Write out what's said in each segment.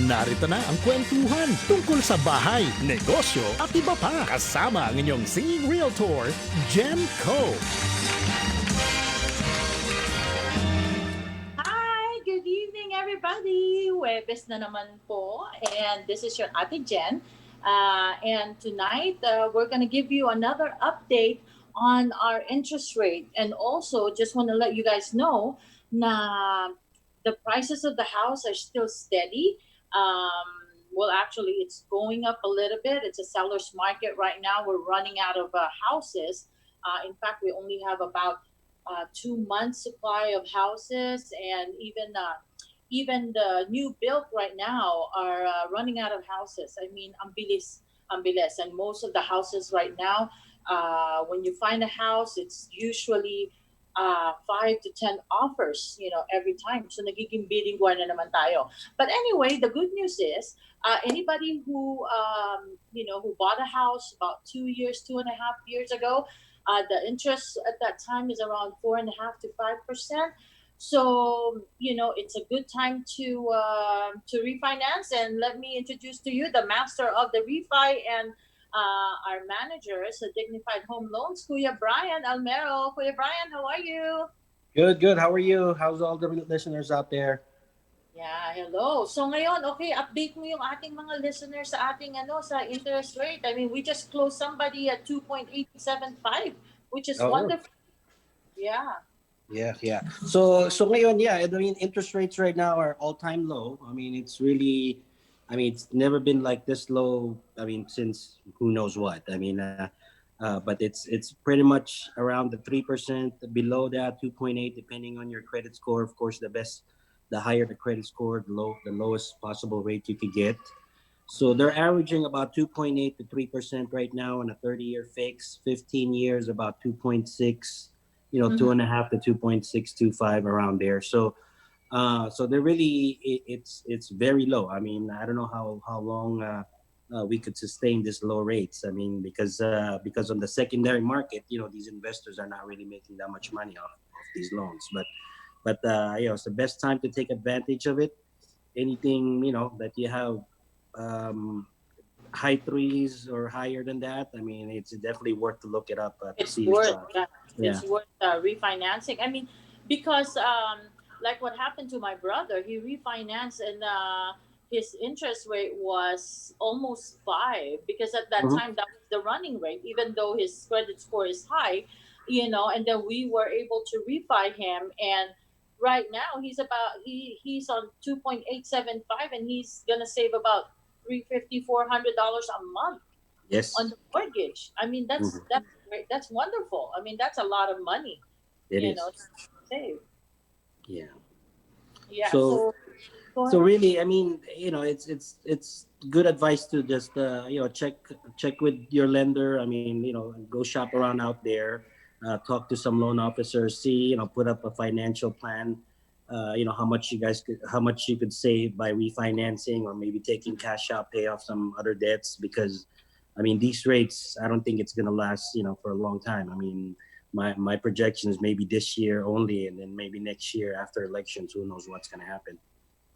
Narito na ang kwentuhan tungkol sa bahay, negosyo at iba pa. Kasama ang inyong singing realtor, Jen Kho. Hi! Good evening, everybody! Webes na naman po. And this is your Ate Jen. And tonight, we're going to give you another update on our interest rate. And also, just want to let you guys know na the prices of the house are still steady. Well, actually, it's going up a little bit. It's a seller's market right now. We're running out of houses. In fact, we only have about 2 months supply of houses, and even the new built right now are running out of houses. I mean, ang bilis, and most of the houses right now, when you find a house, it's usually 5 to 10 offers, every time. So nagiging bidding war na naman tayo. But anyway, the good news is anybody who bought a house about 2 years, 2.5 years ago, the interest at that time is around 4.5 to 5%. So it's a good time to refinance. And let me introduce to you the master of the refi and our managers at Dignified Home Loans, Kuya Brian Almero. Kuya Brian, how are you? Good. How are you? How's all the listeners out there? Yeah, hello. So ngayon, okay, update mo yung ating mga listeners sa ating sa interest rate. I mean, we just closed somebody at 2.875, which is Oh, wonderful. Yeah. yeah. So ngayon, yeah. I mean, interest rates right now are all-time low. I mean, it's never been like this low. I mean, since who knows what. I mean, but it's pretty much around the 3%. Below that, 2.8, depending on your credit score. Of course, the higher the credit score, the lowest possible rate you could get. So they're averaging about 2.8 to 3% right now on a 30-year fix. 15 years about 2.6. Two and a half to 2.625 around there. So they're really it's very low. I mean, I don't know how long we could sustain this low rates. I mean, because on the secondary market, these investors are not really making that much money off these loans. But it's the best time to take advantage of it. Anything that you have high threes or higher than that, I mean, it's definitely worth to look it up to It's see if worth yeah. it's worth refinancing. I mean, because like what happened to my brother, he refinanced and his interest rate was almost 5, because at that Mhm. time that was the running rate, even though his credit score is high, and then we were able to refi him. And right now he's on 2.875, and he's gonna save about 350 $400 a month on Yes. the mortgage. I mean, Mhm. that's great. That's wonderful. I mean, that's a lot of money, It to is. save. Yeah. Yeah. So So go so ahead. really, I mean, it's good advice to just check with your lender. I mean, go shop around out there, talk to some loan officers, see, put up a financial plan. How much you could save by refinancing or maybe taking cash out, pay off some other debts, because I mean, these rates, I don't think it's going to last, for a long time. I mean, my projections maybe this year only, and then maybe next year after elections, who knows what's going to happen.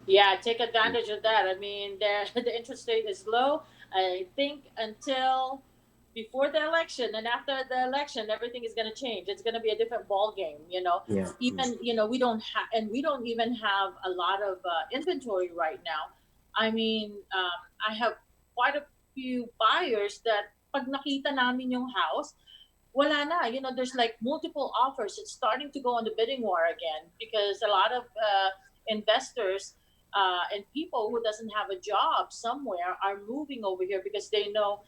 Yeah, take advantage of that. I mean, the interest rate is low. I think until before the election, and after the election, everything is going to change. It's going to be a different ball game. Yeah. Even we don't have, and we don't even have a lot of inventory right now. I mean, I have quite a few buyers that pag nakita namin yung house, wala na. There's like multiple offers. It's starting to go on the bidding war again, because a lot of investors and people who doesn't have a job somewhere are moving over here, because they know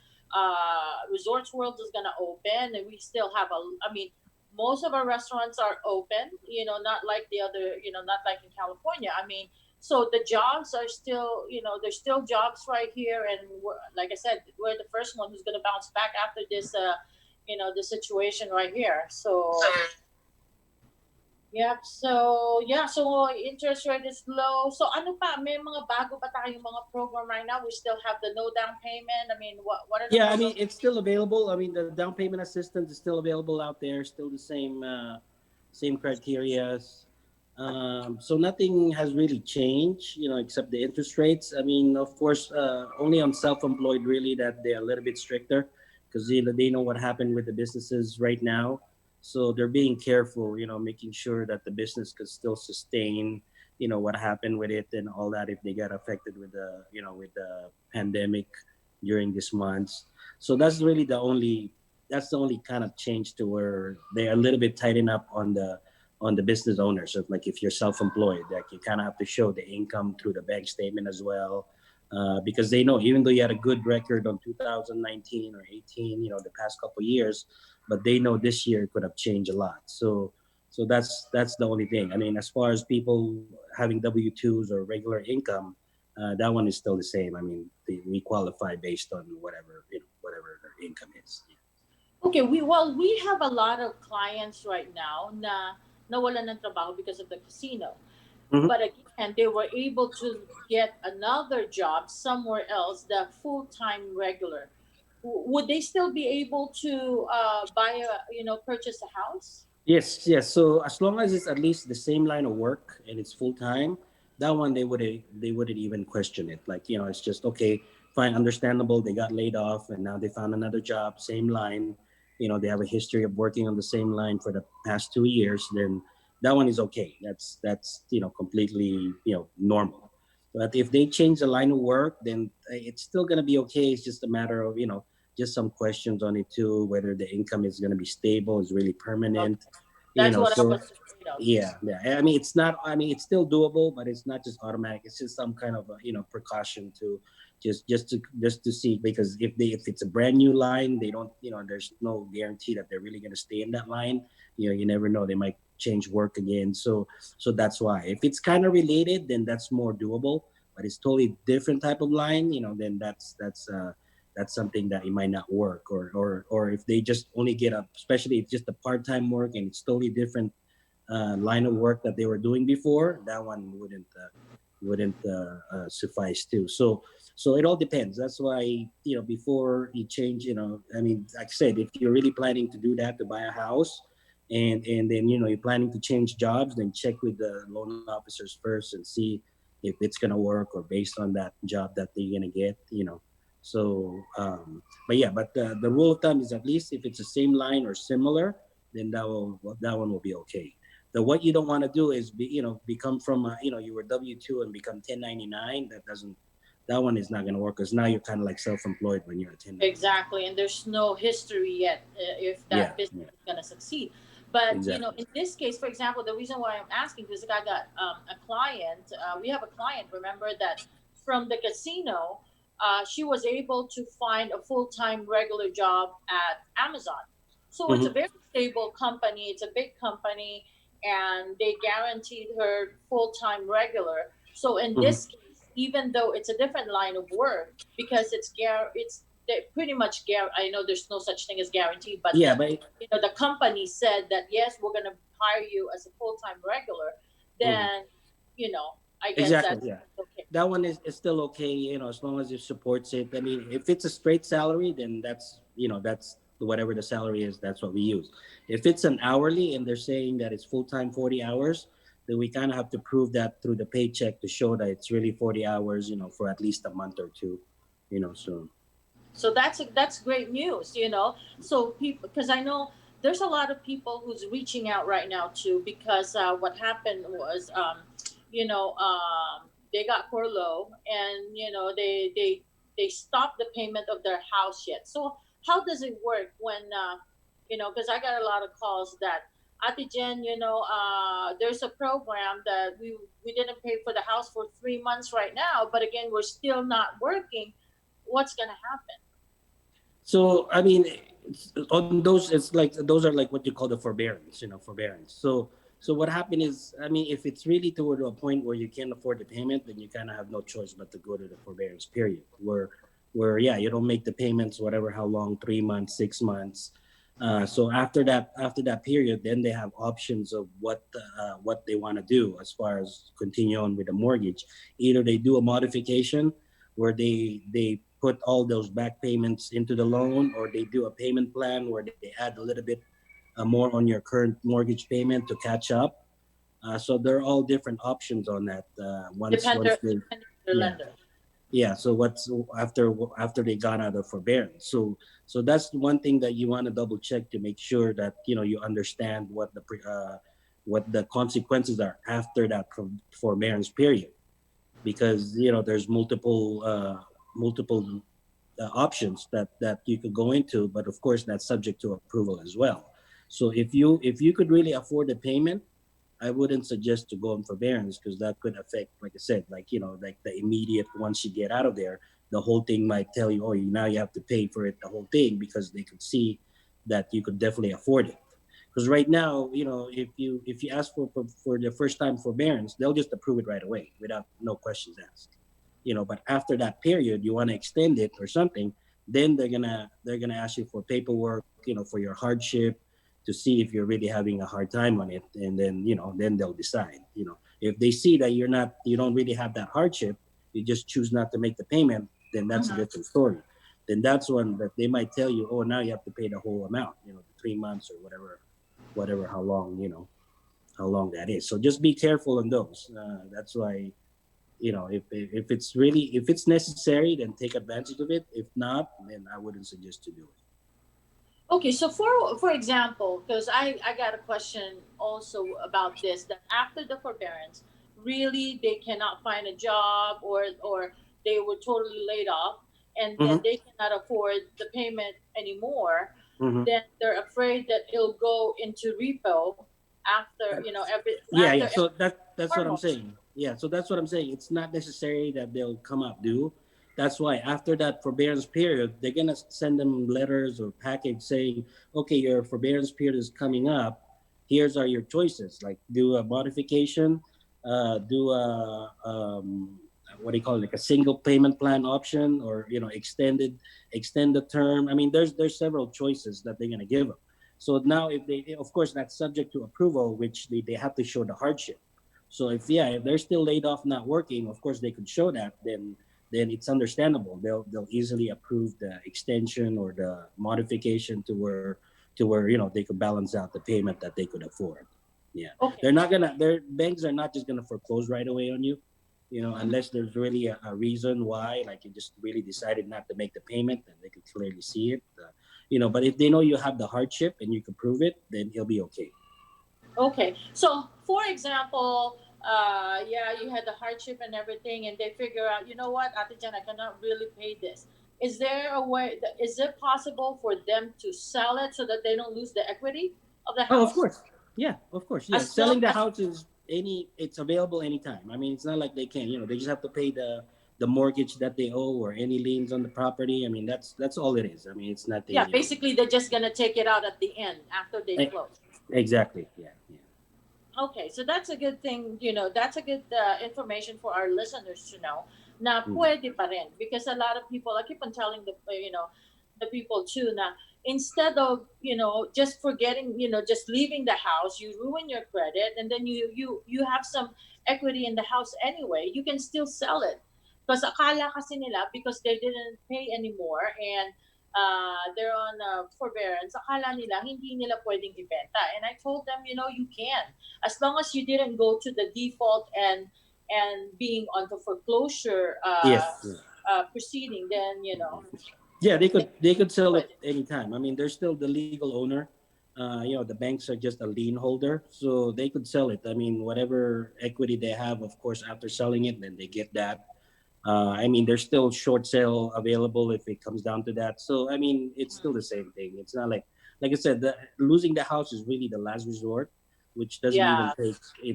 Resorts World is going to open, and we still have I mean, most of our restaurants are open, not like the other, not like in California. I mean, so the jobs are still, there's still jobs right here. And like I said, we're the first one who's going to bounce back after this, the situation right here. So, yep. So, yeah. So, interest rate is low. So, ano pa? May mga bago pa tayong mga program right now. We still have the no down payment. I mean, what are the Yeah, I programs? mean, it's still available. I mean, the down payment assistance is still available out there. Still the same criteria. So nothing has really changed, except the interest rates. I mean, of course, only on self-employed really that they're a little bit stricter because they know what happened with the businesses right now. So they're being careful, making sure that the business could still sustain, what happened with it and all that if they got affected with the pandemic during these months. So that's the only kind of change to where they're a little bit tighten up on the business owners. So like if you're self-employed, like you kind of have to show the income through the bank statement as well, because they know even though you had a good record on 2019 or 18, the past couple of years, but they know this year could have changed a lot. So that's the only thing. I mean, as far as people having W-2s or regular income, that one is still the same. I mean, we qualify based on whatever their income is. Okay, we have a lot of clients right now na nawalan ng trabaho because of the casino. Mhm. But again, they were able to get another job somewhere else, the full-time regular. Would they still be able to buy purchase a house? Yes, yes. So as long as it's at least the same line of work and it's full time, that one they wouldn't even question it. Like it's just okay, fine, understandable. They got laid off and now they found another job, same line. They have a history of working on the same line for the past 2 years. Then that one is okay. That's completely normal. But if they change the line of work, then it's still gonna be okay. It's just a matter of just some questions on it too, whether the income is gonna be stable, is really Okay, permanent, that's what I so was afraid of. yeah. I mean, it's not. I mean, it's still doable, but it's not just automatic. It's just some kind of precaution to just to see because if it's a brand new line, they don't there's no guarantee that they're really going to stay in that line. You never know. They might change work again. So that's why if it's kind of related, then that's more doable. But it's totally different type of line. Then that's something that it might not work or if they just only get a especially if just a part-time work and it's totally different line of work that they were doing before, that one wouldn't suffice too. So it all depends. That's why before you change, I mean, like I said, if you're really planning to do that to buy a house, and then you're planning to change jobs, then check with the loan officers first and see if it's gonna work or based on that job that they're gonna get. So, but yeah, but the rule of thumb is at least if it's the same line or similar, then that one will be okay. The what you don't want to do is become from you were W-2 and become 1099. That one is not going to work because now you're kind of like self-employed when you're a 1099. Exactly, and there's no history yet if Yeah, that business yeah, is going to succeed. But exactly. in this case, for example, the reason why I'm asking is I got a client. We have a client. Remember that from the casino, she was able to find a full-time regular job at Amazon. So it's a Hmm. very stable company. It's a big company, and they guaranteed her full-time regular. So in Hmm. this case, even though it's a different line of work, because it's they pretty much I know there's no such thing as guaranteed, but Yeah, but the company said that yes, we're gonna hire you as a full time regular. mhm. Then I guess Exactly. that's Yeah, okay. that one is still okay. As long as it supports it. I mean, if it's a straight salary, then that's whatever the salary is. That's what we use. If it's an hourly and they're saying that it's full time 40 hours, then we kind of have to prove that through the paycheck to show that it's really 40 hours. For at least a month or two. So. So that's great news. So people, because I know there's a lot of people who's reaching out right now too, because what happened was, they got furlough, and they stopped the payment of their house yet. So how does it work when, because I got a lot of calls that. Ate Jen, there's a program that we didn't pay for the house for 3 months right now, but again, we're still not working. What's gonna happen? So I mean, on those, it's like those are like what you call the forbearance, forbearance. So what happened is, I mean, if it's really toward a point where you can't afford the payment, then you kind of have no choice but to go to the forbearance period, where yeah, you don't make the payments, whatever how long, 3 months, 6 months. So after that period, then they have options of what they want to do as far as continue on with the mortgage. Either they do a modification where they put all those back payments into the loan, or they do a payment plan where they add a little bit more on your current mortgage payment to catch up. So there are all different options on that. Once they, Depending on the yeah. lender. Yeah, so what's after they got out of forbearance. So that's one thing that you want to double check to make sure that you understand what the consequences are after that forbearance period, because there's multiple options that you could go into, but of course that's subject to approval as well. So if you could really afford the payment, I wouldn't suggest to go on forbearance, because that could affect, like I said, like the immediate, once you get out of there, the whole thing might tell you, oh, now you have to pay for it, the whole thing, because they could see that you could definitely afford it. Because right now, if you ask for the first time forbearance, they'll just approve it right away without no questions asked. But after that period, you want to extend it or something, then they're gonna ask you for paperwork, for your hardship, to see if you're really having a hard time on it, and then they'll decide. If they see that you don't really have that hardship, you just choose not to make the payment, then that's a Mhm. different story. Then that's when that they might tell you, oh, now you have to pay the whole amount, the 3 months or whatever, how long that is. So just be careful on those. That's why, if it's necessary, then take advantage of it. If not, then I wouldn't suggest to do it. Okay, so for example, because I got a question also about this, that after the forbearance, really they cannot find a job, or they were totally laid off, and then Mm-hmm. they cannot afford the payment anymore. Mm-hmm. Then they're afraid that it'll go into repo after Yeah, after yeah. every So that's 4 what I'm months. saying. Yeah, so that's what I'm saying. It's not necessary that they'll come up due. That's why after that forbearance period, they're gonna send them letters or package saying, okay, your forbearance period is coming up. Here's are your choices. Like, do a modification, do a what do you call it, like a single payment plan option, or extend the term. I mean, there's several choices that they're gonna give them. So now, if they, of course, that's subject to approval, which they have to show the hardship. So if they're still laid off, not working, of course they could show that. Then it's understandable. They'll easily approve the extension or the modification to where they could balance out the payment that they could afford. Yeah, Okay. they're not gonna. Their banks are not just gonna foreclose right away on you. Mhm. Unless there's really a reason why, like you just really decided not to make the payment, and they could clearly see it. But if they know you have the hardship and you can prove it, then it'll be okay. Okay. So, for example, yeah, you had the hardship and everything, and they figure out, you know what, Ate Jan, I cannot really pay this. Is there a way? Is it possible for them to sell it so that they don't lose the equity of the Oh, of house? course. Yeah, of course. Yeah, As long selling the as house is it's available anytime. I mean, it's not like they can. They just have to pay the mortgage that they owe or any liens on the property. I mean, that's all it is. I mean, it's yeah, nothing. basically they're just gonna take it out at the end after they E- close. Exactly. Yeah. Yeah. Okay, so that's a good thing, that's a good information for our listeners to know. Na Mm. pwede pa rin, because a lot of people, I keep on telling the people too, na instead of, just forgetting, just leaving the house, you ruin your credit, and then you have some equity in the house anyway, you can still sell it. Because akala kasi nila, because they didn't pay anymore, and they're on forbearance, akala nila hindi nila pwedeng ibenta. And I told them, you can, as long as you didn't go to the default and being on the foreclosure Yes. Yeah. proceeding, then Yeah, they they could they could sell it would. anytime. I mean, they're still the legal owner. The banks are just a lien holder, so they could sell it. I mean, whatever equity they have, of course, after selling it, then they get that. I mean, there's still short sale available if it comes down to that. So, I mean, it's still the same thing. It's not like I said, losing the house is really the last resort, which Yeah,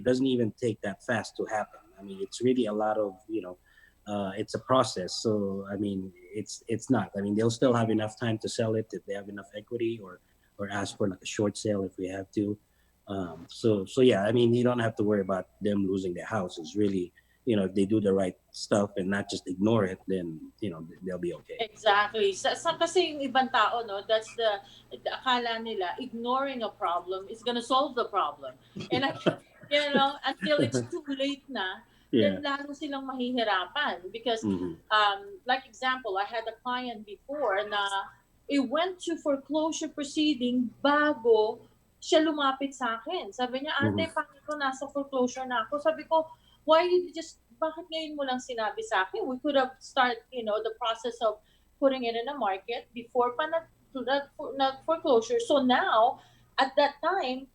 doesn't even take that fast to happen. I mean, it's really a lot of it's a process. So, I mean, it's not. I mean, they'll still have enough time to sell it if they have enough equity, or ask for like a short sale if we have to. So yeah, I mean, you don't have to worry about them losing their house. It's really, if they do the right stuff and not just ignore it, then they'll be okay. exactly. Kasi yung ibang tao, no, that's the akala nila, ignoring a problem is gonna solve the problem. And until it's too late na, Yeah. then lalo silang mahihirapan. Because, Hmm. like example, I had a client before na it went to foreclosure proceeding bago siya lumapit sa akin. Sabi niya, Mhm. ate, paano ko nasa foreclosure na ako? Sabi ko, why did you just, bakit ngayon mo lang sinabi sa akin? We could have started, the process of putting it in the market before pa nag-foreclosure. So now, at that time,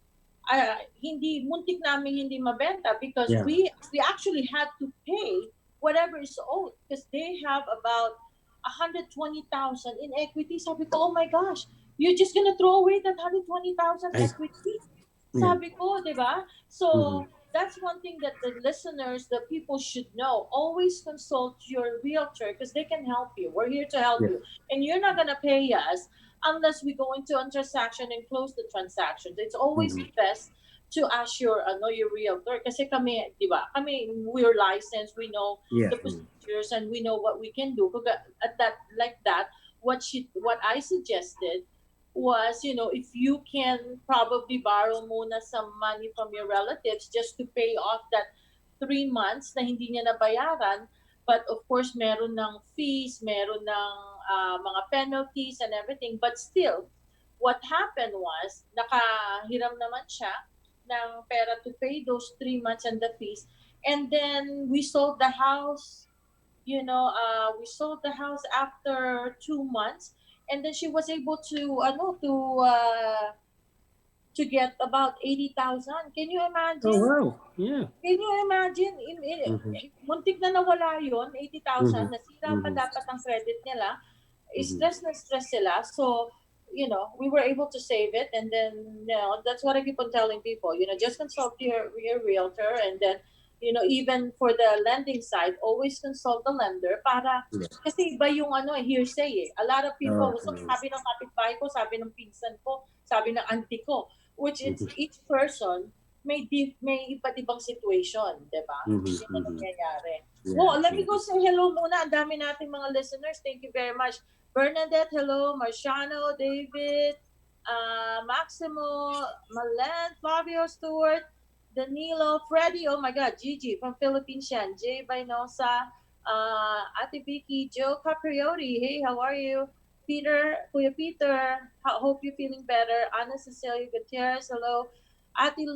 hindi muntik namin hindi mabenta because Yeah. we actually had to pay whatever is owed because they have about 120,000 in equity. Sabi ko, oh my gosh, you're just gonna throw away that 120,000 I, equity? yeah. Sabi ko, di ba? Mhm. So, that's one thing that the listeners, the people should know. Always consult your realtor because they can help you. We're here to help Yeah. you. And you're not gonna pay us unless we go into a transaction and close the transaction. It's always Mhm. best to ask your realtor kasi kami, 'di ba? Kami we're licensed, we know Yeah. the procedures and we know what we can do. At that like that, what I suggested was, if you can probably borrow muna some money from your relatives just to pay off that 3 months na hindi niya nabayaran. But of course, meron ng fees, meron ng mga penalties and everything. But still, what happened was, nakahiram naman siya ng pera to pay those 3 months and the fees. And then we sold the house, after 2 months. And then she was able to get about 80,000. Can you Oh imagine? wow. Yeah. Can you imagine? Mhm. Muntik na nawala yon, Mhm. 80,000. Nasira pa Mhm. dapat ang credit nila. Mhm. Stress na stress sila. So, we were able to save it. And then, that's what I keep on telling people. Just consult your realtor. And then, even for the lending side, always consult the lender para, Yeah. kasi iba yung hearsay eh. A lot of people, so Mhm. sabi ng kapitbahay ko, sabi ng pinsan ko, sabi ng auntie ko, which it's Mhm. each person may iba't ibang situation, 'di ba? Mhm. Yun ang Mhm. nangyayari. Yeah. Well, let me Yeah. go say hello muna. Ang dami nating mga listeners. Thank you very much. Bernadette, hello. Marciano, David, Maximo, Malen, Flavio, Stewart, Danilo, Freddie, oh my God, Gigi from Philippines yan, Jay Bainosa, Atbp, Joe Capriotti, hey, how are you? Peter, Kuya Peter, hope you're feeling better. Ana Cecilia Gutierrez, hello. Ate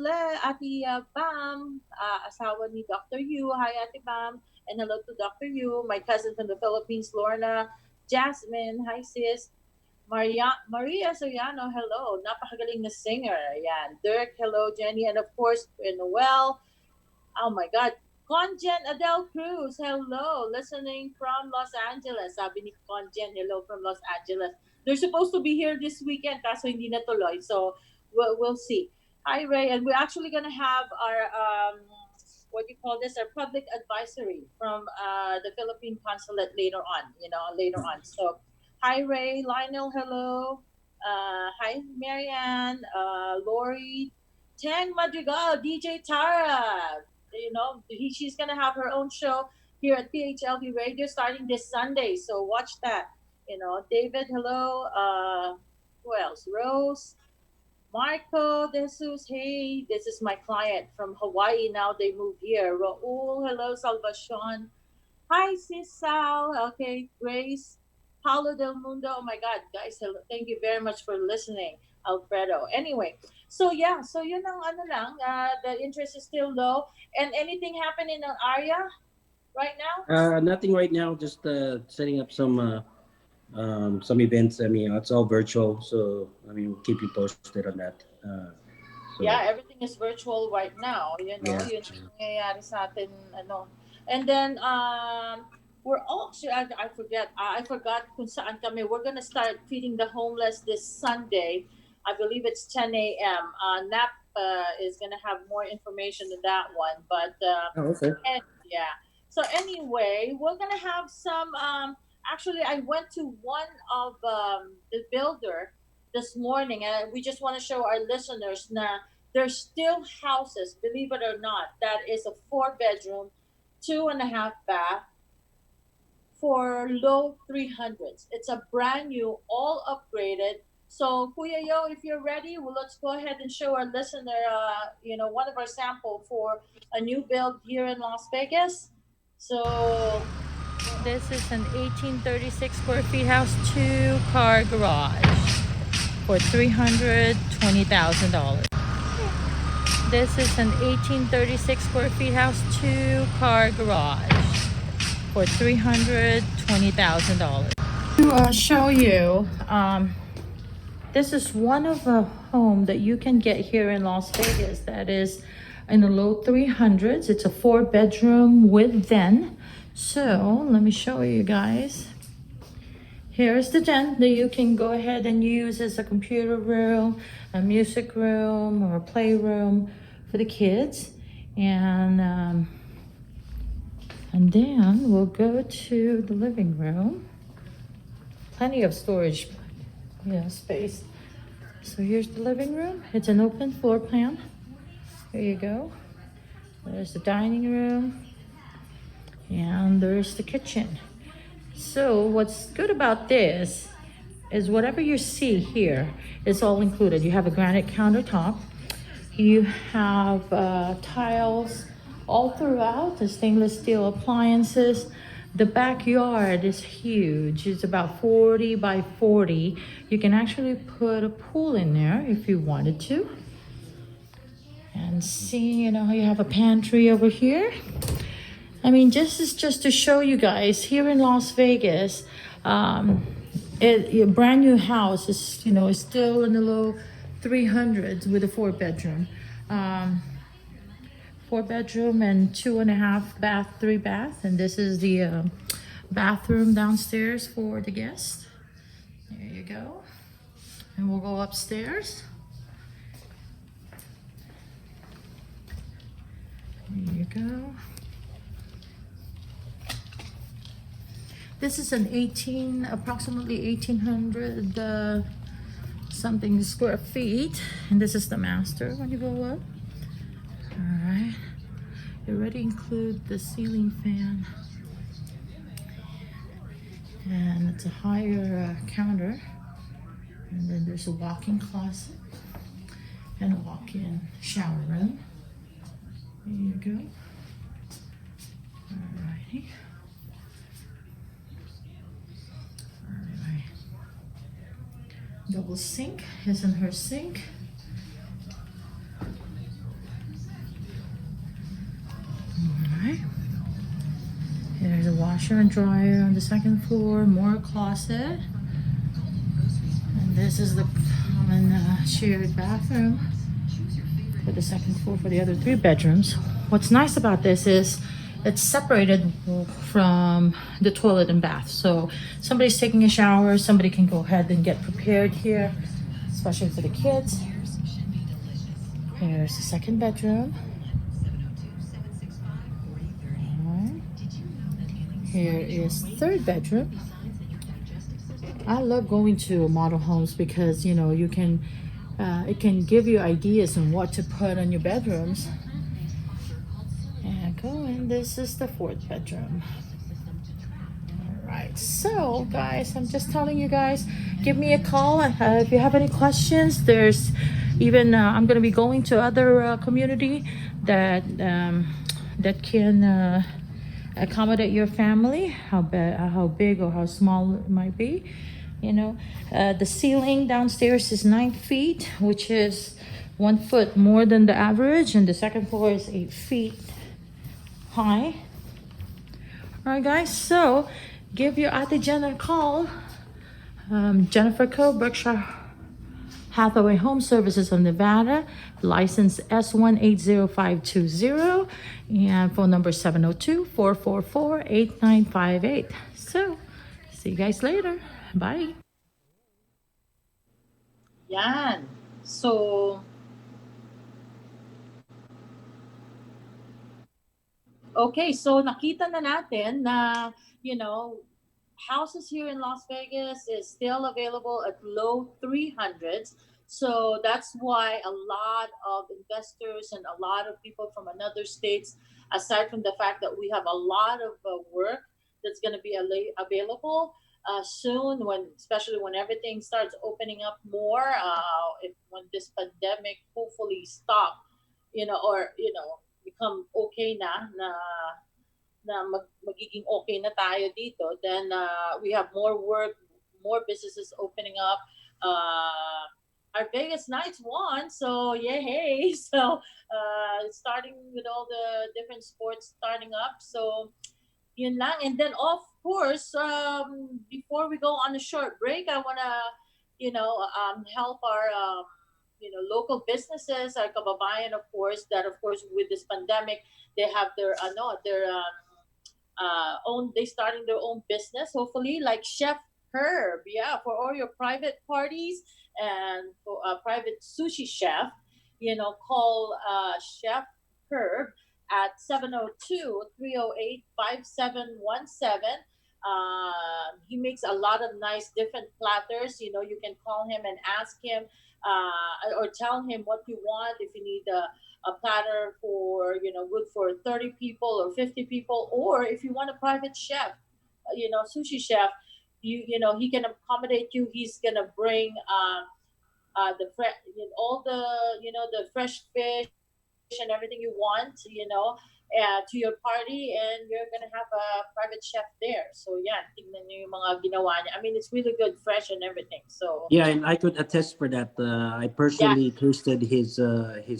Bam, asawa ni Dr. Yu. Hi, Ate Bam. And hello to Dr. Yu, my cousin from the Philippines, Lorna. Jasmine, hi sis. Maria Soriano, hello. Napakagaling na singer. Ayan. Dirk, hello. Jenny, and of course, Noel. Oh my God. Conjen Adele Cruz, hello. Listening from Los Angeles. Sabi ni Conjen, hello from Los Angeles. They're supposed to be here this weekend, kaso hindi natuloy. So, we'll see. Hi, Ray. And we're actually going to have our, what do you call this, our public advisory from the Philippine consulate later on. So, hi, Ray. Lionel, hello. Hi, Marianne. Lori. Tang Madrigal, DJ Tara, she's gonna have her own show here at PHLV Radio starting this Sunday. So watch that. David, hello. Who else? Rose, Marco, Jesus. Hey, this is my client from Hawaii. Now they moved here. Raul, hello. Salvacion. Hi, sis Sal. Okay, Grace. Paulo del Mundo. Oh my God, guys, hello. Thank you very much for listening, Alfredo. Anyway, so yeah, so yun ang ano lang, the interest is still low. And anything happening in an area right now? Nothing right now. Just setting up some events. I mean, it's all virtual, so I mean, we'll keep you posted on that. So Yeah, everything is virtual right now. yeah. Yun ang nangyayari sa atin, ano. And then, we're also, I forgot kung saan kami. We're gonna start feeding the homeless this Sunday. I believe it's 10 a.m. NAP is gonna have more information than that one. But, Oh, okay. and, yeah. So anyway, we're gonna have some, actually, I went to one of the builder this morning, and we just want to show our listeners na there's still houses, believe it or not, that is a 4 bedroom, 2.5 bath for low 300s. It's a brand new, all upgraded. So, Kuya Yo, if you're ready, well, let's go ahead and show our listener, one of our sample for a new build here in Las Vegas. So, this is an 1836 square feet house, 2-car garage. for $320,000. This is an 1836 square feet house, 2-car garage for $320,000. To show you, this is one of the home that you can get here in Las Vegas that is in the low 300s. It's a 4-bedroom with den. So let me show you guys. Here's the den that you can go ahead and use as a computer room, a music room, or a playroom for the kids. And then we'll go to the living room. Plenty of storage, space. So here's the living room. It's an open floor plan. There you go. There's the dining room. And there's the kitchen. So what's good about this is whatever you see here is all included. You have a granite countertop. You have tiles all throughout, the stainless steel appliances. The backyard is huge. It's about 40 by 40. You can actually put a pool in there if you wanted to. And see, you have a pantry over here. I mean, this is just to show you guys here in Las Vegas, a brand new house is, is still in the low 300s with a 4-bedroom. 4-bedroom and 2.5 bath, 3 bath. And this is the bathroom downstairs for the guests. There you go. And we'll go upstairs. There you go. This is an approximately 1,800 something square feet. And this is the master when you go up. All right. They already include the ceiling fan. And it's a higher counter. And then there's a walk-in closet and a walk-in shower room. There you go. All righty. Double sink, his and her sink. Alright. There's a washer and dryer on the second floor, more closet. And this is the common shared bathroom for the second floor for the other 3 bedrooms. What's nice about this is it's separated from the toilet and bath. So somebody's taking a shower, somebody can go ahead and get prepared here, especially for the kids. Here's the second bedroom. Alright. Here is 3rd bedroom. I love going to model homes because you can it can give you ideas on what to put on your bedrooms. And this is the 4th bedroom. All right, so guys, I'm just telling you guys, give me a call if you have any questions. There's even I'm going to be going to other community that can accommodate your family, how big or how small it might be. The ceiling downstairs is 9 feet, which is 1 foot more than the average, and the second floor is 8 feet high. All right, guys, so give your Ate Jen a call. Jennifer Kho, Berkshire Hathaway Home Services of Nevada, license S180520, and phone number 702-444-8958. So, see you guys later. Bye. Yan. So, okay, so nakita na natin na, houses here in Las Vegas is still available at low 300s. So that's why a lot of investors and a lot of people from another states, aside from the fact that we have a lot of work that's going to be available soon, especially when everything starts opening up more, when this pandemic hopefully stop, or become okay na magiging okay na tayo dito, then we have more work, more businesses opening up. our Vegas Knights won, so yay! So starting with all the different sports starting up, so yun lang. And then of course, before we go on a short break, I wanna help our local businesses, our kababayan, of course, that of course with this pandemic they have their own they starting their own business, hopefully, like Chef Herb. Yeah, for all your private parties and for a private sushi chef, call Chef Herb at 702-308-5717. He makes a lot of nice different platters. You can call him and ask him, or tell him what you want. If you need a platter for good for 30 people or 50 people, or if you want a private chef, sushi chef, he can accommodate you. He's gonna bring all the the fresh fish and everything you want, to your party, and you're gonna have a private chef there. So yeah, tignan niyo yung mga ginawa niya. I mean, it's really good, fresh and everything. So Yeah, and I could attest for that. I yeah, personally tasted his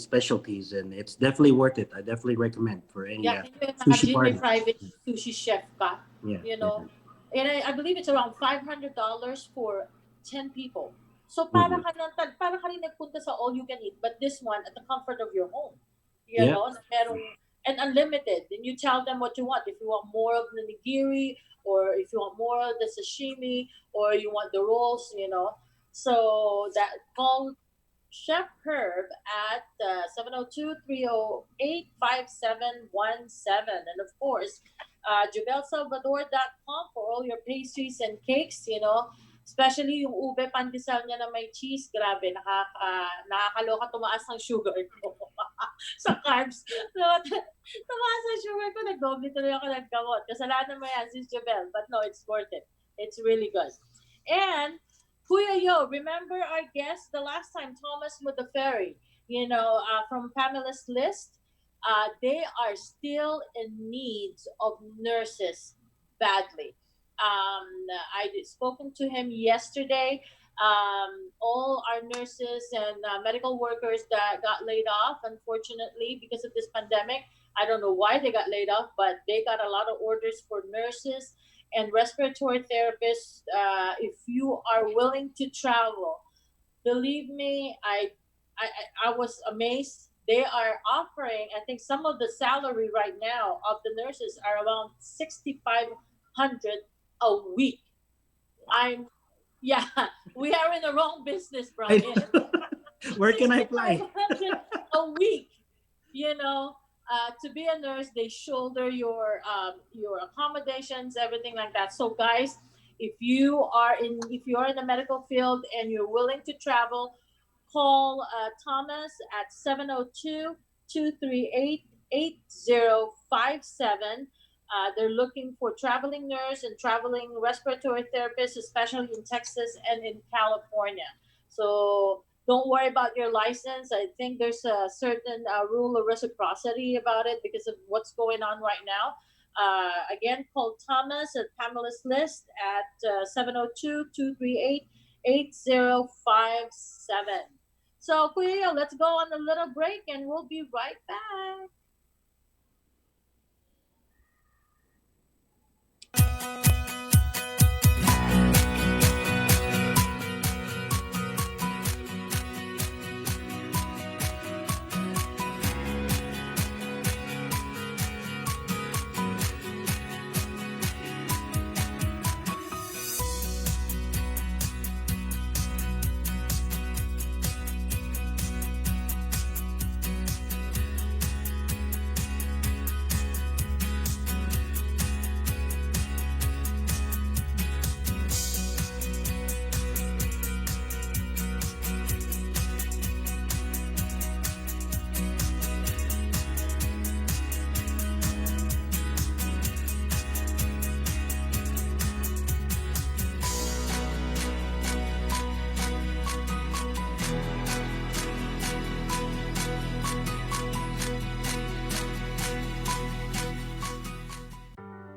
specialties, and it's definitely worth it. I definitely recommend for any yeah. Can you sushi imagine may party. private sushi chef ka? Yeah, You know, definitely. and I believe it's around $500 for 10 people. So Hmm. para ka rin nagpunta sa all you can eat, but this one at the comfort of your home. Yeah. Na merong, and unlimited. Then you tell them what you want. If you want more of the nigiri, or if you want more of the sashimi, or you want the rolls. So that call Chef Herb at 702-308-5717. And of course, JubelSalvador.com for all your pastries and cakes, especially yung ube pandesal niya na may cheese. Grabe, nakakaloka, tumaas ng sugar ko sa carbs. Tumaas ang sugar ko, nag-doble tuloy ako ng gamot. Kasalanan mo yan, Sis Jubel. But no, it's worth it. It's really good. And Kuya Yo, remember our guest the last time, Thomas Mudaferri, from Pamela's List? They are still in needs of nurses badly. I spoken to him yesterday. All our nurses and medical workers that got laid off, unfortunately, because of this pandemic. I don't know why they got laid off, but they got a lot of orders for nurses and respiratory therapists. If you are willing to travel, believe me, I was amazed. They are offering, I think, some of the salary right now of the nurses are around 6,500 a week. I'm Yeah, we are in the wrong business, I, Brian. where can I apply? 6,500 a week. To be a nurse, they shoulder your accommodations, everything like that. So, guys, if you are in the medical field and you're willing to travel, call Thomas at 702-238-8057. They're looking for traveling nurse and traveling respiratory therapists, especially in Texas and in California. So don't worry about your license. I think there's a certain rule of reciprocity about it because of what's going on right now. Again, call Thomas at Pamela's List at 702-238-8057. So, Kuya, let's go on a little break and we'll be right back.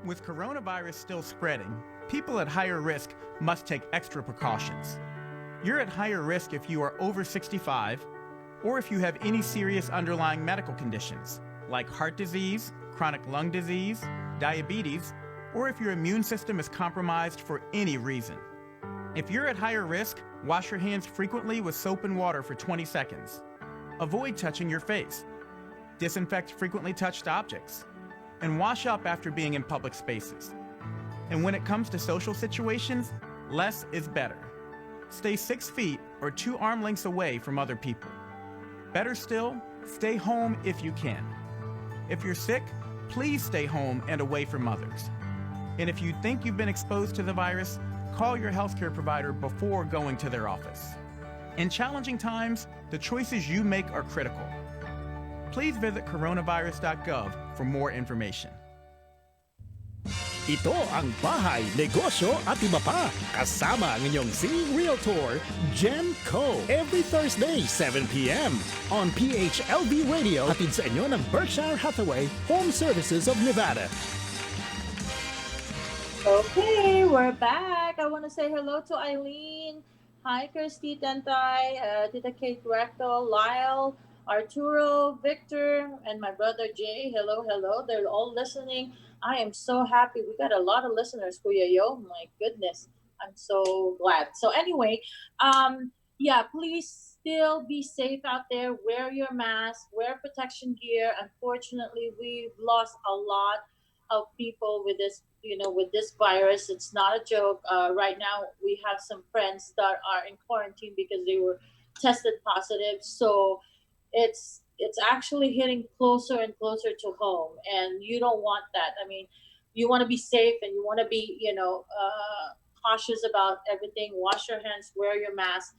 With coronavirus still spreading, people at higher risk must take extra precautions. You're at higher risk if you are over 65 or if you have any serious underlying medical conditions like heart disease, chronic lung disease, diabetes, or if your immune system is compromised for any reason. If you're at higher risk, wash your hands frequently with soap and water for 20 seconds. Avoid touching your face. Disinfect frequently touched objects. And wash up after being in public spaces. And when it comes to social situations, less is better. Stay 6 feet or 2 arm lengths away from other people. Better still, stay home if you can. If you're sick, please stay home and away from others. And if you think you've been exposed to the virus, call your healthcare provider before going to their office. In challenging times, the choices you make are critical. Please visit coronavirus.gov for more information. Ito ang Bahay, Negosyo at Iba Pa. Kasama ang inyong singing realtor, Jen Kho. Every Thursday, 7 p.m. on PHLV Radio. Hatid sa inyo ng Berkshire Hathaway Home Services of Nevada. Okay, we're back. I want to say hello to Eileen. Hi, Kirsty Tentay, Tita Kate Recto, Lyle, Arturo, Victor, and my brother Jay. Hello, hello. They're all listening. I am so happy. We got a lot of listeners, Kuya Yo. My goodness. I'm so glad. So anyway, yeah, please still be safe out there. Wear your mask, wear protection gear. Unfortunately, we've lost a lot of people with this, with this virus. It's not a joke. Right now, we have some friends that are in quarantine because they were tested positive. So it's actually hitting closer and closer to home, and you don't want that. I mean, you want to be safe and you want to be, cautious about everything. Wash your hands, wear your mask.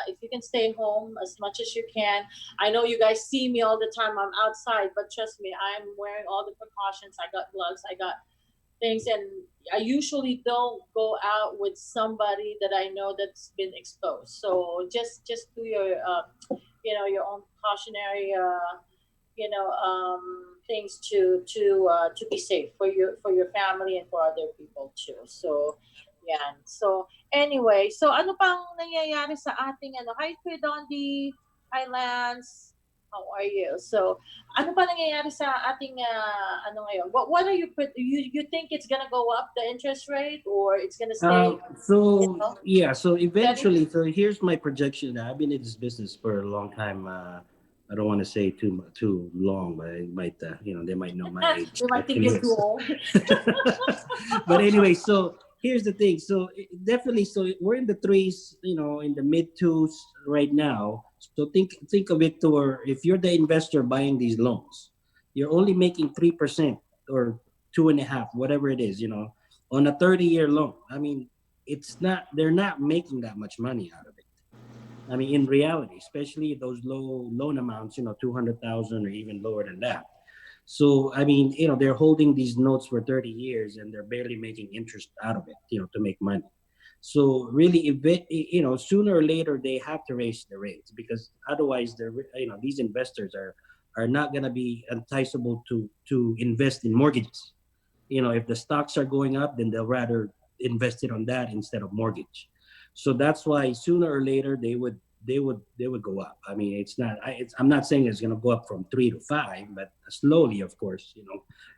If you can stay home as much as you can. I know you guys see me all the time. I'm outside, but trust me, I'm wearing all the precautions. I got gloves, I got things, and I usually don't go out with somebody that I know that's been exposed. So just do your your own cautionary things to be safe for your family and for other people too. So yeah. So anyway, so ano pang nangyayari sa ating hi Kuya Dondi, hi Lance, how are you? So ano pa nangyayari sa ating ngayon? What are you think it's gonna go up, the interest rate, or it's gonna stay? So eventually, so here's my projection. I've been in this business for a long time. I don't want to say too long, but it might they might know my age. They might think you're too old. But anyway, so here's the thing. So definitely, so we're in the threes, in the mid twos right now. So think of it if you're the investor buying these loans, you're only making 3% or 2.5%, whatever it is, on a 30-year loan. I mean, they're not making that much money out of it. I mean, in reality, especially those low loan amounts, 200,000 or even lower than that. So, I mean, they're holding these notes for 30 years and they're barely making interest out of it, to make money. So really, sooner or later, they have to raise the rates, because otherwise, these investors are not going to be enticable to invest in mortgages. If the stocks are going up, then they'll rather invest it on that instead of mortgage. So that's why sooner or later they would go up. I mean, I'm not saying it's going to go up from 3 to 5, but slowly, of course.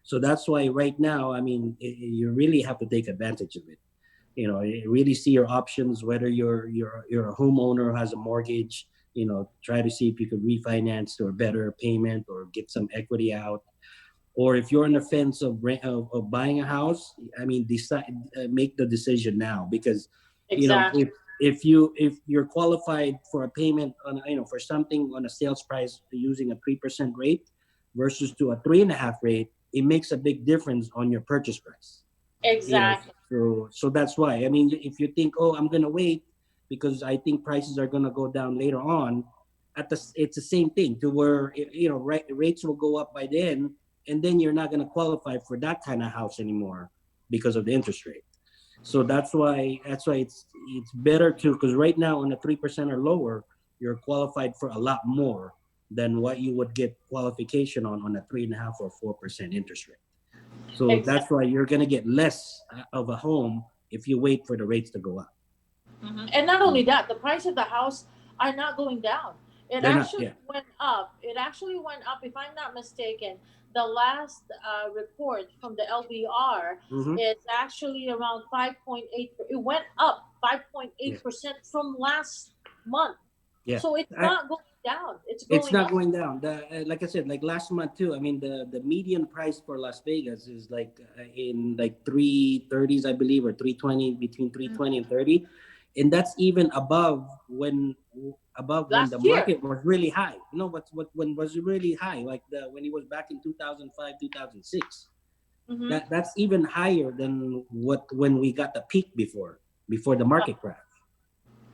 So that's why right now, I mean, you really have to take advantage of it. Really see your options, whether you're a homeowner who has a mortgage. Try to see if you could refinance to a better payment or get some equity out. Or if you're on the fence of buying a house, I mean, make the decision now, because Exactly. if you're qualified for a payment on for something on a sales price using a 3% rate versus to a 3.5% rate, it makes a big difference on your purchase price. Exactly. So that's why. I mean, if you think, I'm gonna wait because I think prices are gonna go down later on, it's the same thing to where rates will go up by then, and then you're not gonna qualify for that kind of house anymore because of the interest rate. So that's why it's better because right now on a 3% or lower, you're qualified for a lot more than what you would get qualification on a 3.5% or 4% interest rate. So That's why you're gonna get less of a home if you wait for the rates to go up. And not only that, the price of the house are not going down. It They're not. actually Yeah. went up. It actually went up, if I'm not mistaken. The last report from the LBR Mm-hmm. is actually around 5.8. It went up Yeah. 5.8% from last month. Yeah. So it's I, not going down. It's It's going not up. going down. Like I said, like last month too. I mean, the median price for Las Vegas is like in like 330s, I believe, or 320, between 320 and 30, and that's even above when the Last year. market was really high. You know what when was really high, like the when it was back in 2005, 2006. Mm-hmm. That's even higher than what when we got the peak before the market crash.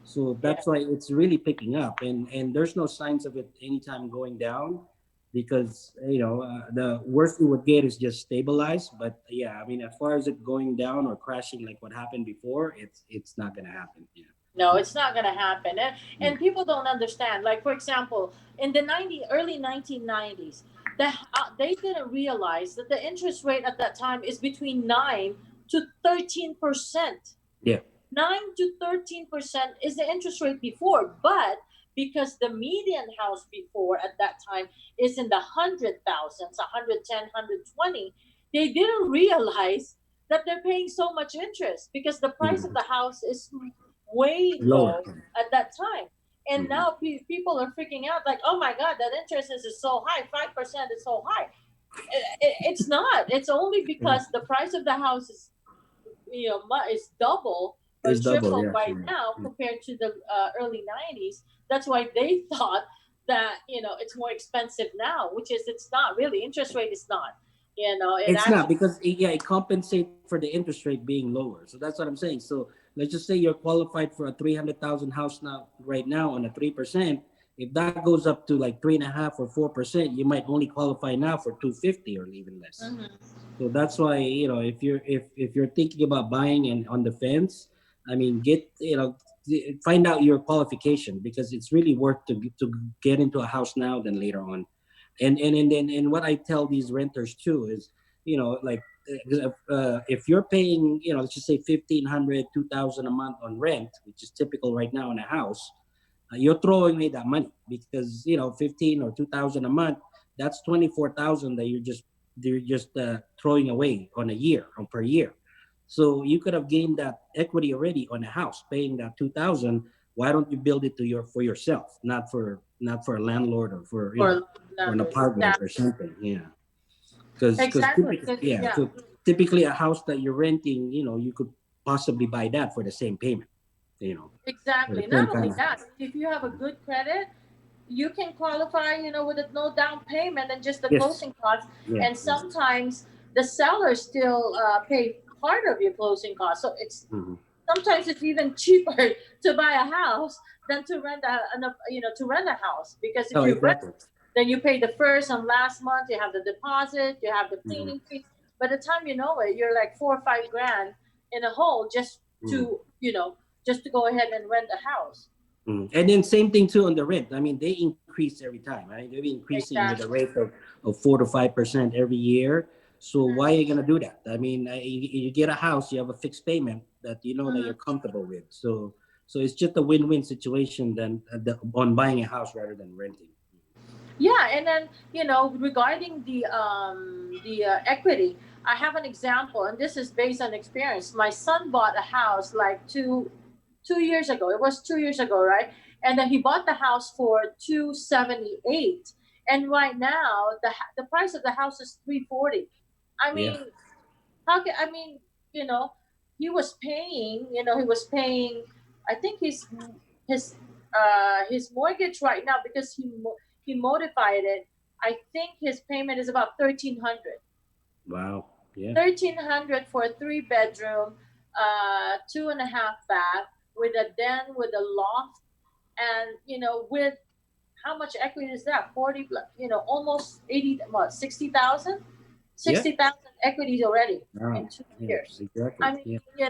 So Yeah. that's why it's really picking up, and there's no signs of it anytime going down, because the worst we would get is just stabilize. But yeah, I mean, as far as it going down or crashing like what happened before, it's not gonna happen. Yeah. No, it's not going to happen. Mm. And people don't understand. Like, for example, in the early 1990s, they didn't realize that the interest rate at that time is between 9 to 13%. Yeah. 9 to 13% is the interest rate before. But because the median house before at that time is in the 100,000s, 110, 120, they didn't realize that they're paying so much interest because the price of Mhm. the house is way Lower. low at that time. And Mhm. now people are freaking out like, oh my God, that interest is so high, 5% is so high. It's not. It's only Yeah. because the price of the house is is double or It's double. triple Yeah. right Yeah. now Yeah. compared to the early 90s. That's why they thought that it's more expensive now, which is it's not really. Interest rate is not. It It's not actually. because it compensates for the interest rate being lower. So that's what I'm saying. So let's just say you're qualified for a 300,000 house now right now on a 3%. If that goes up to like 3.5 or 4%, you might only qualify now for 250 or even less. Mhm. So that's why if you're thinking about buying and on the fence, I mean, find out your qualification, because it's really worth to get into a house now than later on. And what I tell these renters too is, like, if you're paying, let's just say 1,500, 2,000 a month on rent, which is typical right now in a house, you're throwing away that money, because 15 or 2,000 a month, that's 24,000 that you're just throwing away on a year, or per year. So you could have gained that equity already on a house paying that 2,000. Why don't you build it for yourself, not for a landlord, or For for an numbers, apartment or exactly. something. Yeah. Because Exactly. typically, 'Cause, yeah, yeah. so typically a house that you're renting, you could possibly buy that for the same payment, for the Exactly. same Not kind only of that, house. if you have a good credit, you can qualify, with a no down payment and just the Yes. closing costs. Yeah. And sometimes the seller still pay part of your closing costs. So it's Hmm. sometimes it's even cheaper to buy a house than to to rent a house, because if Oh, you rent, exactly. then you pay the first and last month, you have the deposit, you have the Hmm. cleaning fee. By the time you know it, you're like 4 or 5 grand in a hole just Hmm. to go ahead and rent a house. Mm. And then same thing too on the rent. I mean, they increase every time, right? They're increasing with a Exactly. rate of 4 to 5% every year. So why are you gonna do that? I mean, you get a house, you have a fixed payment that you know that you're Mhm. comfortable with. So it's just a win-win situation than on buying a house rather than renting. Yeah, and then regarding the equity, I have an example, and this is based on experience. My son bought a house like two years ago. It was 2 years ago, right? And then he bought the house for 278, and right now the price of the house is 340. I Yeah. mean, how can I mean, you know, he was paying. I think his his mortgage right now, because he modified it. I think his payment is about 1,300. Wow. Yeah. 1,300 for a 3 bedroom, 2.5 bath with a den with a loft, and with how much equity is that? 40, almost 80, what, 60,000? Yeah. 60,000 equities already in Wow. two Yeah. years. Exactly. I mean, Yeah.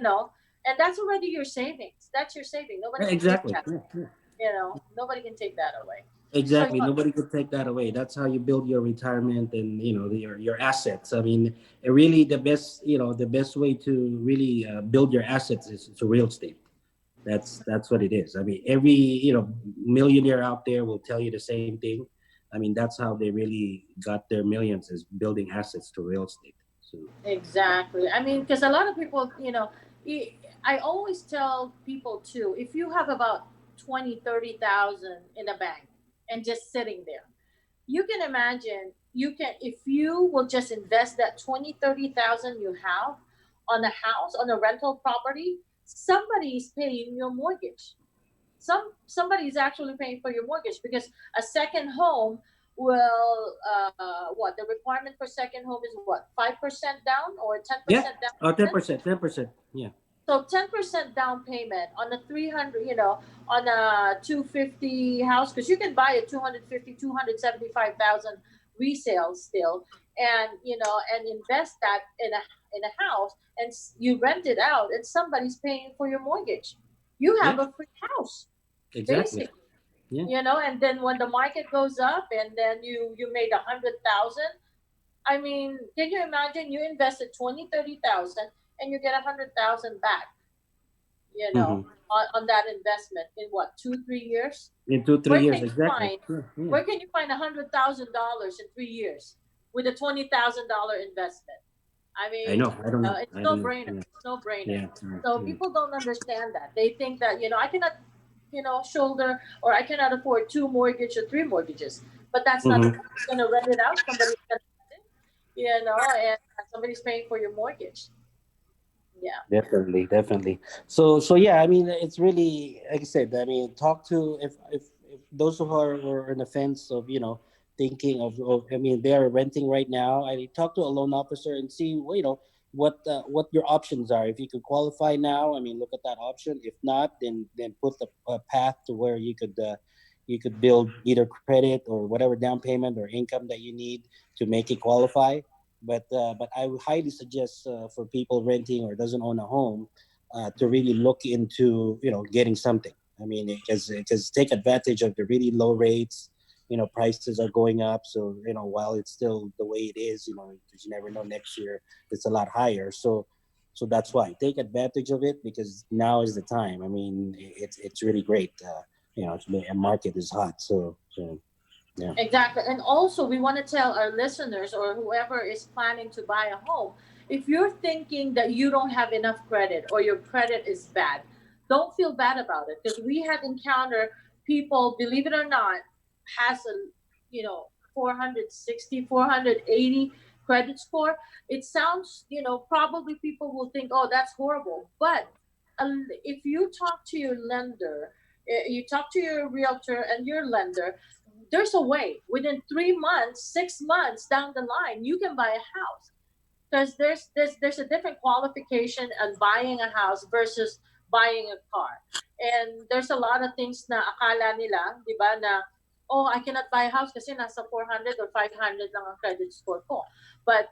and that's already your savings. That's your saving. Nobody Yeah, can take exactly. that. Yeah. Yeah. Nobody can take that away. So, Exactly. Nobody could take that away. That's how you build your retirement and your assets. I mean, really the best way to really build your assets is to real estate. That's what it is. I mean, every millionaire out there will tell you the same thing. I mean, that's how they really got their millions, is building assets to real estate. So Exactly. I mean, because a lot of people, I always tell people too, if you have about 20, 30,000 in a bank and just sitting there, you can imagine, if you will just invest that 20, 30,000 you have on a house, on a rental property, somebody is paying your mortgage. Somebody is actually paying for your mortgage, because a second home will, what the requirement for second home is, what, 5% down or ten yeah, percent down ten payment. percent, 10%. Yeah, So 10% down payment on a 300, on a 250 house, because you can buy a 250, 275,000 resale still, and and invest that in a house, and you rent it out, and somebody's paying for your mortgage. You yeah, have a free house, exactly. basically. Yeah. And then when the market goes up, and then you made 100,000. I mean, can you imagine, you invested 20, 30,000, and you get 100,000 back, Mm-hmm. on that investment in what, 2, 3 years? In two, three Where years, can you exactly. find Yeah, yeah. where can you find $100,000 in 3 years with a $20,000 investment? I I mean, know. I don't know. it's I no don't know. brainer. Yeah, It's no brainer. yeah, yeah, So yeah. people don't understand that. They think that, I cannot, shoulder, or I cannot afford two mortgage or three mortgages. But that's not the Mm-hmm. case. You're gonna rent it out. Somebody's gonna rent it, and somebody's paying for your mortgage. Yeah. Definitely, definitely. So yeah, I mean, it's really, like I said. I mean, talk to, if those who are on the fence of thinking of, I mean, they are renting right now. I talk to a loan officer and see, well, what your options are. If you could qualify now, I mean, look at that option. If not, then put the path to where you could build either credit or whatever down payment or income that you need to make it qualify. But I would highly suggest, for people renting or doesn't own a home, to really look into getting something. I mean, because take advantage of the really low rates. Prices are going up, so while it's still the way it is, because you never know, next year it's a lot higher. So that's why take advantage of it, because now is the time. I mean, it's really great. The market is hot, so yeah. Exactly. And also, we want to tell our listeners, or whoever is planning to buy a home, if you're thinking that you don't have enough credit, or your credit is bad, don't feel bad about it, because we have encountered people, believe it or not, has a, 460, 480 credit score. It sounds, probably people will think, oh, that's horrible. But if you talk to your lender, you talk to your realtor and your lender, there's a way, within 3 months, 6 months down the line, you can buy a house, because there's a different qualification on buying a house versus buying a car. And there's a lot of things na akala nila, di ba, na, oh, I cannot buy a house kasi nasa 400 or 500 lang ang credit score ko. But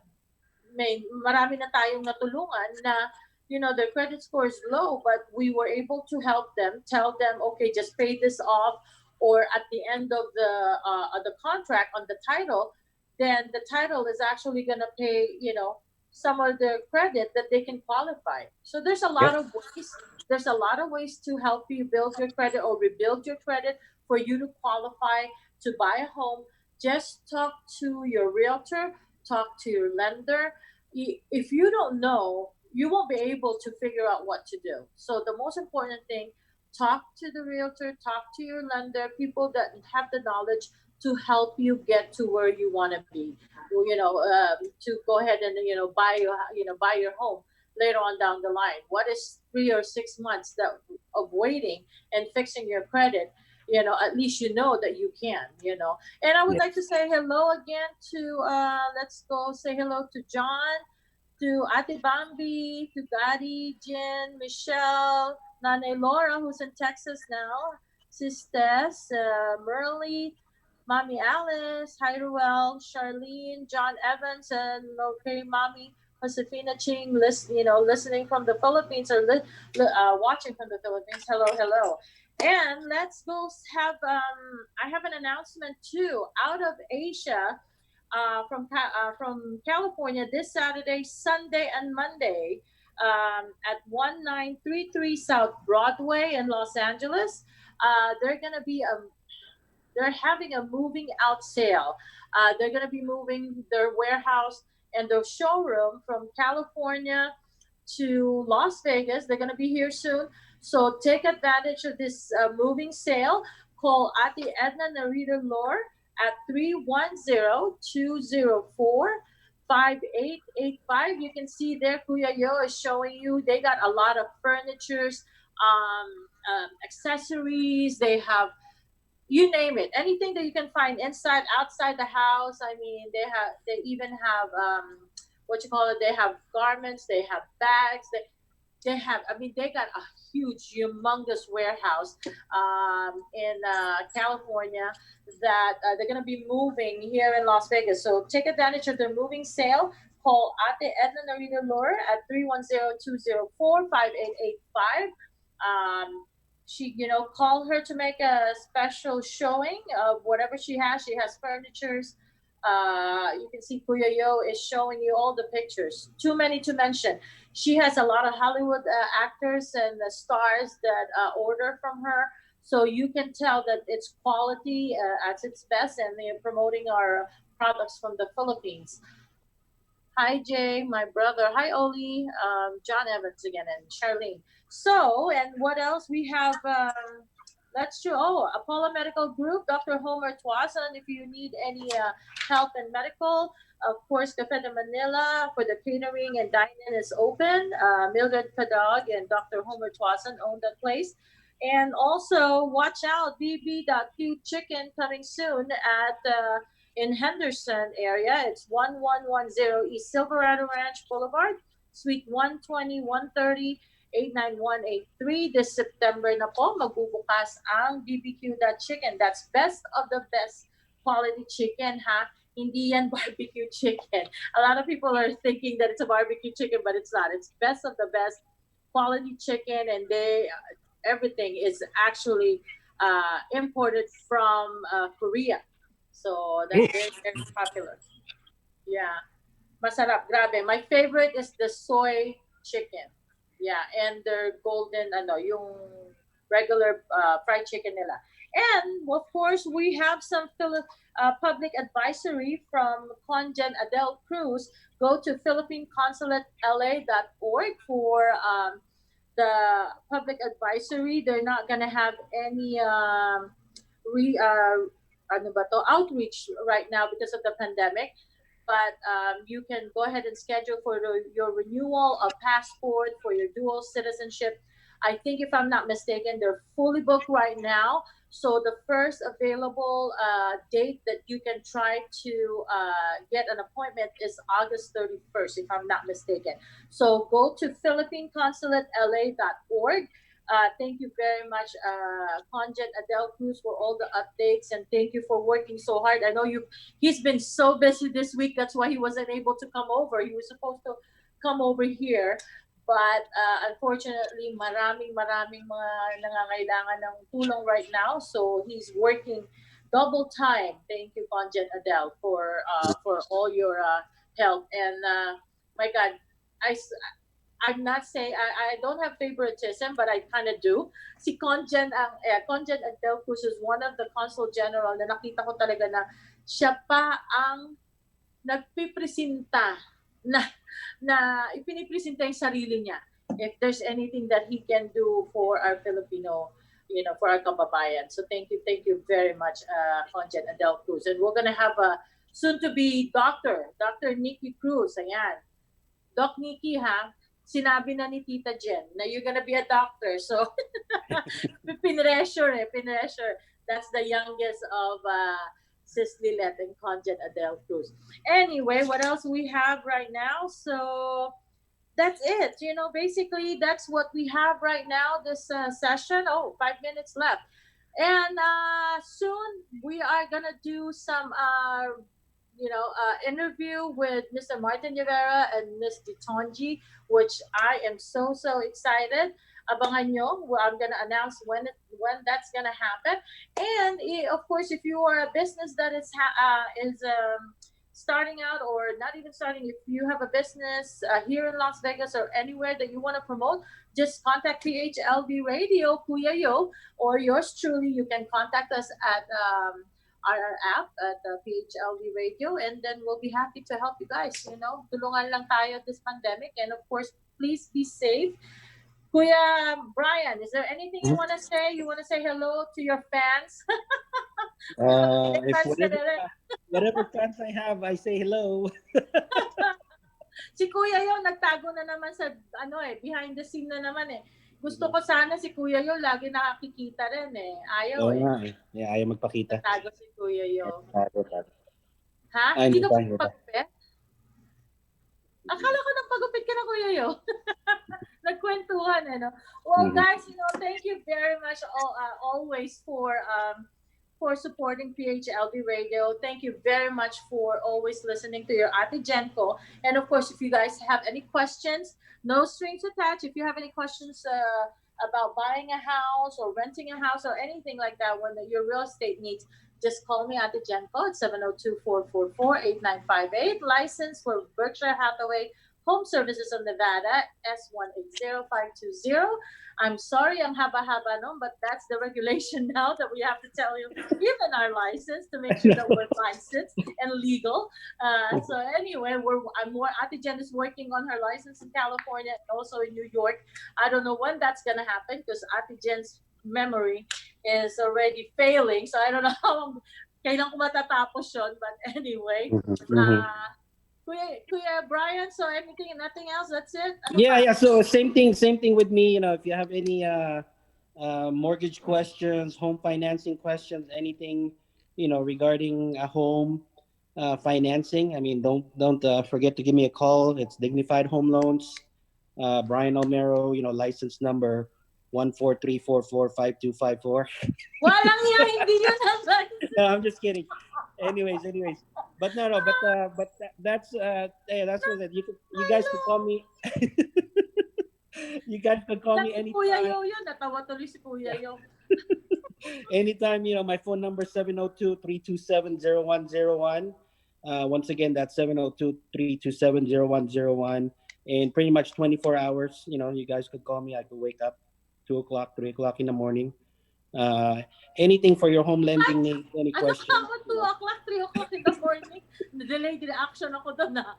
marami na tayong natulungan na, their credit score is low, but we were able to help them, tell them, okay, just pay this off, or at the end of the contract on the title, then the title is actually going to pay, some of the credit that they can qualify. So there's a lot Yep. of ways. There's a lot of ways to help you build your credit or rebuild your credit for you to qualify to buy a home. Just talk to your realtor, talk to your lender. If you don't know, you won't be able to figure out what to do. So the most important thing, talk to the realtor, talk to your lender, people that have the knowledge to help you get to where you want to be. To go ahead and buy your home later on down the line. What is 3 or 6 months that of waiting and fixing your credit? At least you know that you can. And I would Yeah. like to say hello again to, let's go say hello to John, to Ate Bambi, to Daddy, Jen, Michelle, Nane Laura, who's in Texas now, Sis Tess, Merly, Mommy Alice, Hi Ruel, Charlene, John Evans, and okay, Mommy Josefina Ching, listening from the Philippines, or watching from the Philippines. Hello, hello. And let's go have, I have an announcement too, out of Asia, from California, this Saturday, Sunday, and Monday. at 1933 South Broadway in Los Angeles. They're gonna be they're having a moving out sale. They're going to be moving their warehouse and their showroom from California to Las Vegas. They're going to be here soon. So take advantage of this moving sale. Call Ate Edna Narita Lore at 310-204-5885. You can see there, Kuya Yo is showing you. They got a lot of furnitures, accessories. They have, you name it, anything that you can find inside outside the house. I mean, they even have what you call it, they have garments, they have bags, they have, I mean, they got a huge humongous warehouse in California that they're going to be moving here in Las Vegas. So take advantage of their moving sale. Call Ate Edna Narita Lure at 310-204-5885. She, call her to make a special showing of whatever she has. She has furnitures. You can see Kuya Yo is showing you all the pictures. Too many to mention. She has a lot of Hollywood actors and stars that order from her. So you can tell that it's quality at its best, and they're promoting our products from the Philippines. Hi, Jay, my brother. Hi, Oli. John Evans again, and Charlene. So, and what else? We have, that's true. Oh, Apollo Medical Group, Dr. Homer Tuason. If you need any health and medical, of course, Cafe de Manila for the catering and dining is open. Mildred Padog and Dr. Homer Tuason own that place. And also, watch out, BB.Q Chicken coming soon at in Henderson area. It's 1110 East Silverado Ranch Boulevard, Suite 120, 130, 89183. This September na po, magbubukas ang BBQ Chicken. That's best of the best quality chicken, ha? Hindi yan barbecue chicken. A lot of people are thinking that it's a barbecue chicken, but it's not. It's best of the best quality chicken, and everything is actually imported from Korea. So that's very, very popular. Yeah. Masarap, grabe. My favorite is the soy chicken. Yeah, and their golden, yung regular fried chicken nila. And of course, we have some public advisory from Conjen Adele Cruz. Go to philippineconsulateLA.org for the public advisory. They're not gonna have any re outreach right now because of the pandemic, but you can go ahead and schedule for your renewal of passport for your dual citizenship. I think, if I'm not mistaken, they're fully booked right now. So the first available date that you can try to get an appointment is August 31st, if I'm not mistaken. So go to philippineconsulateLA.org. Thank you very much, Conjet Adele Cruz, for all the updates, and thank you for working so hard. I know he's been so busy this week. That's why he wasn't able to come over. He was supposed to come over here, but unfortunately, maraming mga nangangailangan ng tulong right now. So he's working double time. Thank you, Conjet Adele, for all your help. And my God, I I'm not saying I don't have favoritism, but I kind of do. Si Conjen Adel Cruz is one of the consul general na nakita ko talaga na siya pa ang nagpipresenta na ipinipresenta yung sarili niya. If there's anything that he can do for our Filipino, for our kababayan. So thank you very much, Conjen Adel Cruz. And we're gonna have a soon to be Dr. Nikki Cruz. Ayan. Doc Nikki, ha? Sinabi na ni Tita Jen na you're gonna be a doctor. So, pinressure. That's the youngest of Sis Lilet and Conjet Adele Cruz. Anyway, what else we have right now? So, that's it. Basically, that's what we have right now, this session. Oh, 5 minutes left. And soon we are gonna do some interview with Mr. Martin Rivera and Miss Ditonji, which I am so excited. Abangan nyo. Well, I'm gonna announce when that's gonna happen. And of course, if you are a business that is starting out or not even starting, if you have a business here in Las Vegas or anywhere that you want to promote, just contact PHLV Radio, Kuya Yo, or yours truly. You can contact us at our app at PHLV Radio, and then we'll be happy to help you guys. Tulungan lang tayo this pandemic, and of course, please be safe. Kuya Brian, is there anything you want to say? You want to say hello to your fans? If Fans ka rin. whatever fans I have, I say hello. Si Kuya Yo, nagtago na naman sa, behind the scene na naman eh. Gusto ko sana si Kuya Yo, lagi nakakikita rin eh. Ayaw Oo eh. nga eh. Yeah, ayaw magpakita. Nagtago si Kuya Yo. Tago. Ha? Ay, Hindi ka hindi pa. pagupit? Akala ko nagpagupit ka na, Kuya Yo. Nagkwentuhan eh, no? Well, guys, thank you very much always for supporting PHLB Radio. Thank you very much for always listening to your Ate Jen Kho. And of course, if you guys have any questions, no strings attached. If you have any questions about buying a house or renting a house or anything like that, when your real estate needs, just call me Ate Jen Kho at 702-444-8958. License for Berkshire Hathaway Home Services of Nevada, S180520. I'm sorry, ang haba-haba, no? But that's the regulation now that we have to tell you, even our license, to make sure that we're licensed and legal. So anyway, Ate Jen is working on her license in California and also in New York. I don't know when that's gonna happen because Ate Jen's memory is already failing. So I don't know how kailan ko matatapos yun. But anyway, Kuya Brian, so nothing else? That's it? Yeah. So same thing with me. If you have any mortgage questions, home financing questions, anything, regarding a home financing. I mean, don't forget to give me a call. It's Dignified Home Loans. Brian Almero, license number 143445254. Walang yan, hindi yun naman. No, I'm just kidding. Anyways. But no, that's what it. You guys can call me. You guys can call me anytime. Kuya Yo yun, natawa tuloy si Kuya Yo. Anytime, my phone number 702-327-0101. Once again, that's 702-327-0101. And pretty much 24 hours, you guys could call me. I could wake up 2 o'clock, 3 o'clock in the morning. Anything for your home lending needs, any questions? Ano ka, 2 o'clock, 3 o'clock in the morning? Delayed reaction ako doon na.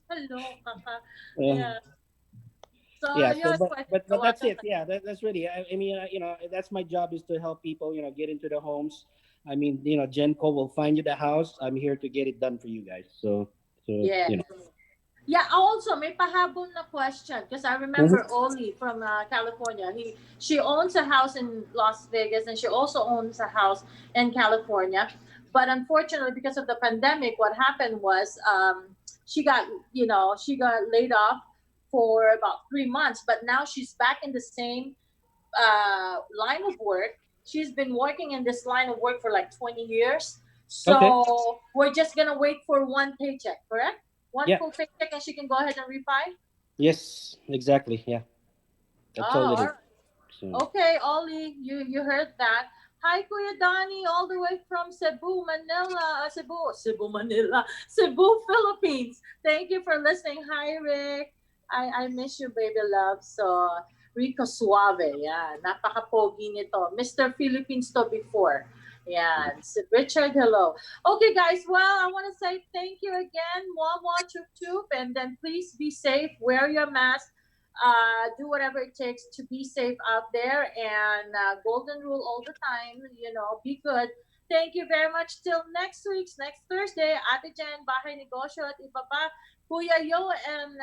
Hello, kaka. Yeah. But that's it. Yeah, that's really. I mean, that's my job, is to help people, get into the homes. I mean, Jen Kho will find you the house. I'm here to get it done for you guys. So yeah. Yeah, also may pahabol na question because I remember Oli from California. She owns a house in Las Vegas and she also owns a house in California. But unfortunately, because of the pandemic, what happened was she got laid off for about 3 months. But now she's back in the same line of work. She's been working in this line of work for like 20 years. So we're just gonna wait for one paycheck, correct? One full paycheck and she can go ahead and refi? Yes, exactly. Yeah. That's all it is. Right. So. Okay, Ollie, you heard that. Hi, Kuya Donnie, all the way from Cebu, Manila. Cebu, Manila. Cebu, Philippines. Thank you for listening. Hi, Rick. I miss you, baby love. So, Rico Suave. Yeah, napaka-pogi nito. Mr. Philippines to before. Yeah, Richard, hello. Okay, guys, well, I want to say thank you again. Mwa, chup, chup. And then please be safe. Wear your mask. Do whatever it takes to be safe out there. And golden rule all the time, be good. Thank you very much. Till next Thursday. Ate Jen, Bahay, Negosyo At Iba Pa. Kuya Yo and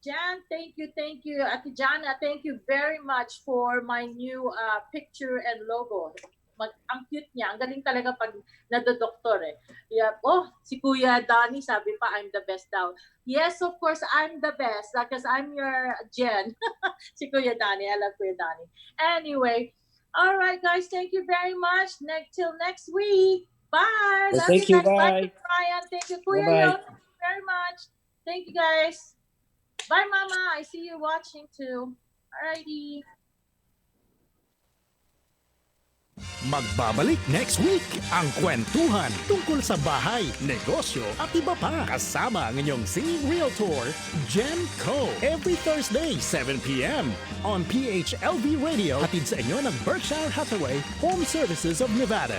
Jan, thank you. Ate Jana, thank you very much for my new picture and logo. Ang cute niya. Ang galing talaga pag nadodoktor eh. Yeah. Oh, si Kuya Donnie sabi pa, I'm the best daw. Yes, of course, I'm the best because I'm your Jen. Si Kuya Donnie. I love Kuya Donnie. Anyway, all right, guys. Thank you very much. Till next week. Bye. Love thank you. Bye. Bye, Brian. Thank you, Kuya Yo. Thank you very much. Thank you, guys. Bye, Mama. I see you watching too. Alrighty. Magbabalik next week ang kwentuhan tungkol sa bahay, negosyo at iba pa. Kasama ang inyong singing realtor, Jen Kho. Every Thursday, 7 p.m. on PHLV Radio. Hatid sa inyo ng Berkshire Hathaway Home Services of Nevada.